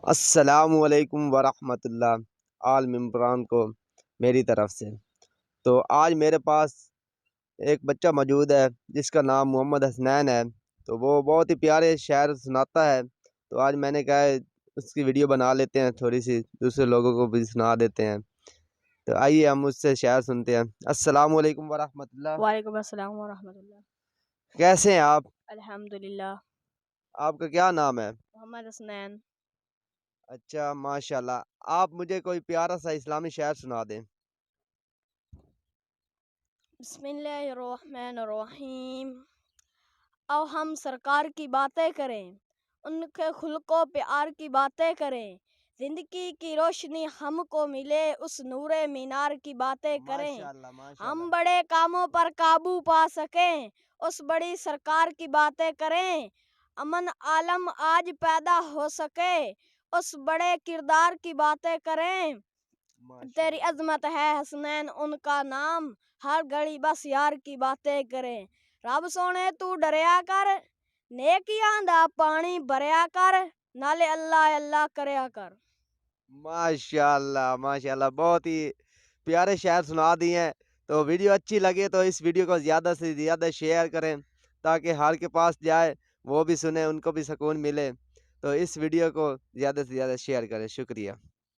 السلام علیکم ورحمۃ اللہ آل ممبران کو میری طرف سے۔ تو آج میرے پاس ایک بچہ موجود ہے جس کا نام محمد حسنین ہے۔ تو وہ بہت ہی پیارے شعر سناتا ہے، تو آج میں نے کہا ہے اس کی ویڈیو بنا لیتے ہیں، تھوڑی سی دوسرے لوگوں کو بھی سنا دیتے ہیں۔ تو آئیے ہم اس سے شعر سنتے ہیں۔ السلام علیکم ورحمۃ اللہ۔ وعلیکم السلام ورحمۃ اللہ۔ کیسے ہیں آپ؟ الحمدللہ۔ آپ کا کیا نام ہے؟ محمد حسنین۔ اچھا، ماشاء اللہ۔ آپ مجھے کوئی پیارا سا اسلامی شعر سنا دیں۔ بسم اللہ الرحمن الرحیم۔ او ہم سرکار کی باتیں کریں، ان کے خلق و پیار کی باتیں کریں، زندگی کی روشنی ہم کو ملے اس نور مینار کی باتیں کریں، ماشاءاللہ ماشاءاللہ۔ ہم بڑے کاموں پر قابو پا سکیں اس بڑی سرکار کی باتیں کریں، امن عالم آج پیدا ہو سکے اس بڑے کردار کی باتیں کریں، تیری عظمت ہے حسنین ان کا نام، ہر گھڑی بس یار کی باتیں کریں، رب سونے تو ڈریا کر نیکیاں دا پانی بھریا کر، نالے اللہ اللہ کریا کر۔ ماشاءاللہ ماشاءاللہ، بہت ہی پیارے شعر سنا دیے ہیں۔ تو ویڈیو اچھی لگے تو اس ویڈیو کو زیادہ سے زیادہ شیئر کریں تاکہ ہر کے پاس جائے، وہ بھی سنیں، ان کو بھی سکون ملے۔ تو اس ویڈیو کو زیادہ سے زیادہ شیئر کریں۔ شکریہ۔